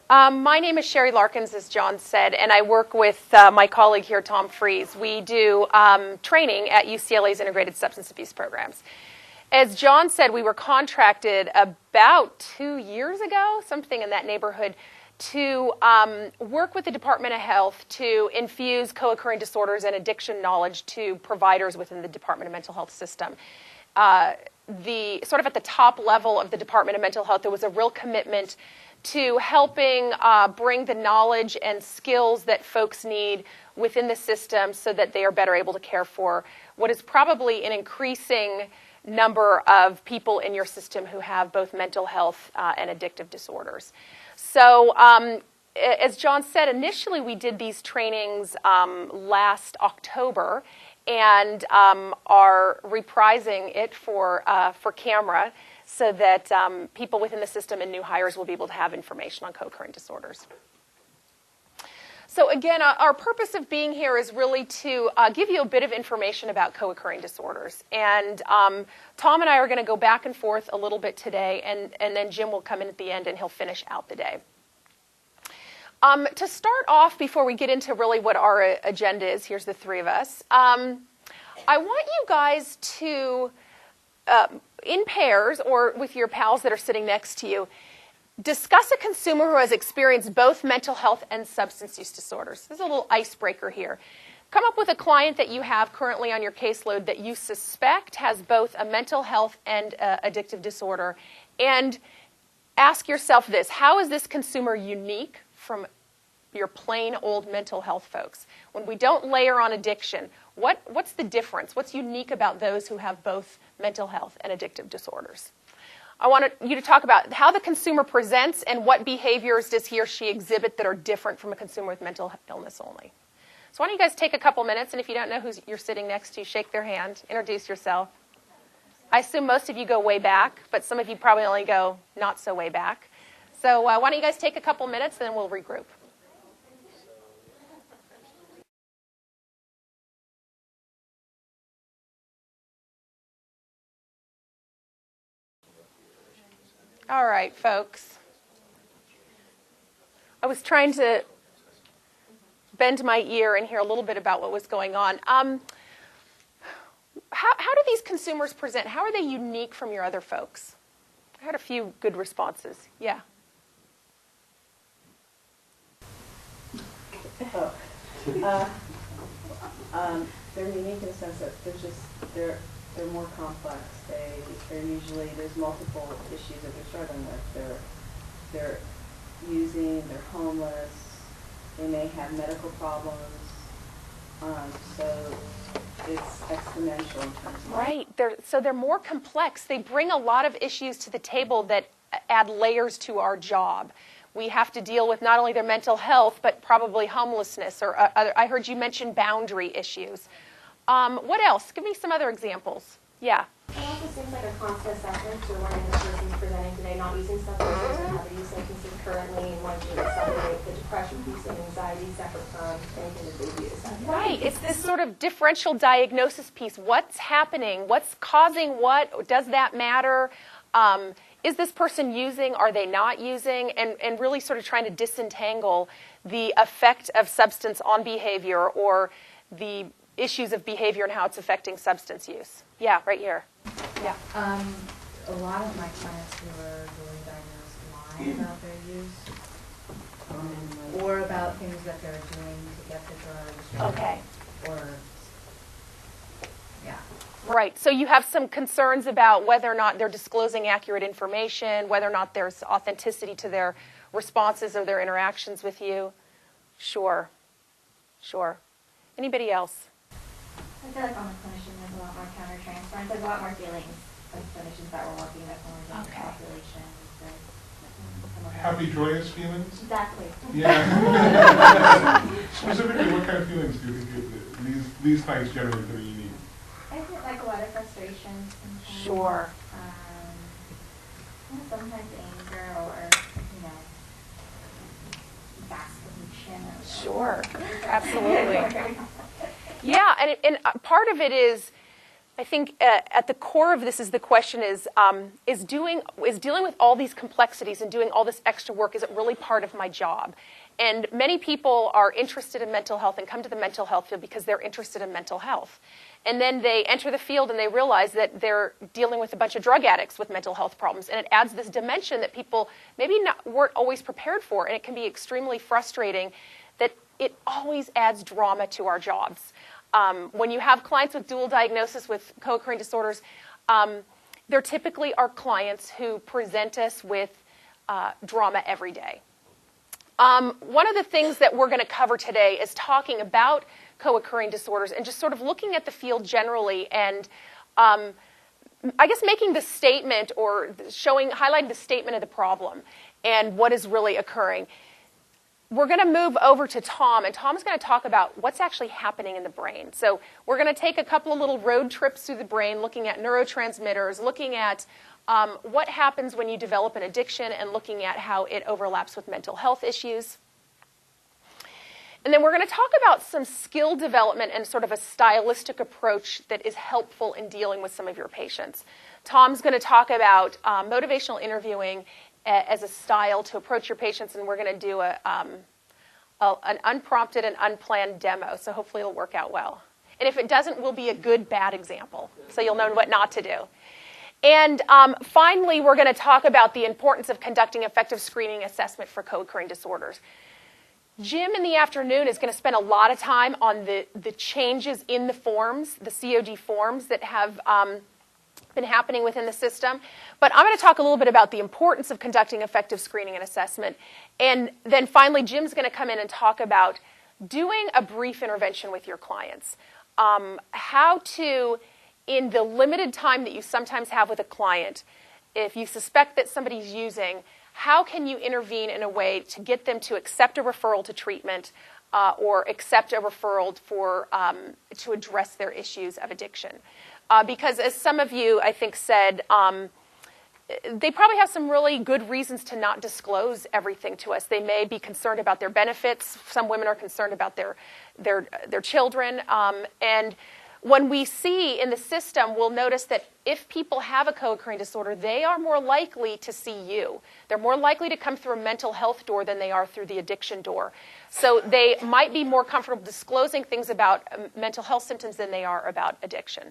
My name is Sherry Larkins, as John said, and I work with my colleague here, Tom Fries. We do training at UCLA's Integrated Substance Abuse Programs. As John said, we were contracted about 2 years ago, something in that neighborhood, to work with the Department of Health to infuse co-occurring disorders and addiction knowledge to providers within the Department of Mental Health system. The sort of at the top level of the Department of Mental Health, there was a real commitment to helping bring the knowledge and skills that folks need within the system so that they are better able to care for what is probably an increasing number of people in your system who have both mental health and addictive disorders. So as John said, initially we did these trainings last October and are reprising it for camera so that people within the system and new hires will be able to have information on co-occurring disorders. So again, our purpose of being here is really to give you a bit of information about co-occurring disorders. And Tom and I are going to go back and forth a little bit today, and then Jim will come in at the end and he'll finish out the day. To start off, before we get into really what our agenda is, here's the three of us, I want you guys to, in pairs or with your pals that are sitting next to you, discuss a consumer who has experienced both mental health and substance use disorders. This is a little icebreaker here. Come up with a client that you have currently on your caseload that you suspect has both a mental health and addictive disorder, and ask yourself this: how is this consumer unique from your plain old mental health folks? When we don't layer on addiction, what's the difference? What's unique about those who have both mental health and addictive disorders? I want you to talk about how the consumer presents and what behaviors does he or she exhibit that are different from a consumer with mental illness only. So why don't you guys take a couple minutes, and if you don't know who you're sitting next to, shake their hand, introduce yourself. I assume most of you go way back, but some of you probably only go not so way back. So why don't you guys take a couple minutes, and then we'll regroup. All right, folks. I was trying to bend my ear and hear a little bit about what was going on. How do these consumers present? How are they unique from your other folks? I had a few good responses. Yeah. They're unique in the sense that they're more complex. They're usually, there's multiple issues that they're struggling with. They're using, they're homeless, they may have medical problems, so it's exponential in terms of... Right, so they're more complex. They bring a lot of issues to the table that add layers to our job. We have to deal with not only their mental health, but probably homelessness, or I heard you mention boundary issues. What else? Give me some other examples. Yeah. It also seems like a constant assessment to learning the person's presenting today, not using substances or have used substances currently, and wanting to accelerate the depression piece and anxiety separate from anything that they use. Right. It's this sort of differential diagnosis piece. What's happening? What's causing what? Does that matter? Is this person using? Are they not using? And really sort of trying to disentangle the effect of substance on behavior or the issues of behavior and how it's affecting substance use. Yeah, right here. Yeah. A lot of my clients who are really diagnosed lie about their use, or about things that they're doing to get the drugs. Okay. Or yeah. Right. So you have some concerns about whether or not they're disclosing accurate information, whether or not there's authenticity to their responses or their interactions with you. Sure. Sure. Anybody else? I feel like on the clinician there's a lot more countertransference. There's a lot more feelings of clinicians that were working with vulnerable populations. Happy, joyous feelings? Exactly. Yeah. Specifically, what kind of feelings do you think these clients generate that are unique? I think like a lot of frustration. Sometimes. Sure. Sometimes anger or, vacillation. Sure. Absolutely. Yeah, and part of it is I think at the core of this is the question is dealing with all these complexities and doing all this extra work, is it really part of my job? And many people are interested in mental health and come to the mental health field because they're interested in mental health. And then they enter the field and they realize that they're dealing with a bunch of drug addicts with mental health problems. And it adds this dimension that people maybe weren't always prepared for. And it can be extremely frustrating that it always adds drama to our jobs. When you have clients with dual diagnosis with co-occurring disorders, there typically are clients who present us with drama every day. One of the things that we're going to cover today is talking about co-occurring disorders and just sort of looking at the field generally and I guess making the statement or highlighting the statement of the problem and what is really occurring. We're going to move over to Tom, and Tom's going to talk about what's actually happening in the brain. So we're going to take a couple of little road trips through the brain, looking at neurotransmitters, looking at what happens when you develop an addiction, and looking at how it overlaps with mental health issues. And then we're going to talk about some skill development and sort of a stylistic approach that is helpful in dealing with some of your patients. Tom's going to talk about motivational interviewing as a style to approach your patients, and we're going to do an unprompted and unplanned demo, so hopefully it'll work out well. And if it doesn't, we'll be a good, bad example, so you'll know what not to do. And finally, we're going to talk about the importance of conducting effective screening assessment for co-occurring disorders. Jim in the afternoon is going to spend a lot of time on the changes in the forms, the COD forms that have been happening within the system. But I'm going to talk a little bit about the importance of conducting effective screening and assessment. And then finally, Jim's going to come in and talk about doing a brief intervention with your clients. How to, in the limited time that you sometimes have with a client, if you suspect that somebody's using, how can you intervene in a way to get them to accept a referral to treatment or accept a referral to address their issues of addiction? Because as some of you, I think, said, they probably have some really good reasons to not disclose everything to us. They may be concerned about their benefits. Some women are concerned about their children. And when we see in the system, we'll notice that if people have a co-occurring disorder, they are more likely to see you. They're more likely to come through a mental health door than they are through the addiction door. So they might be more comfortable disclosing things about mental health symptoms than they are about addiction.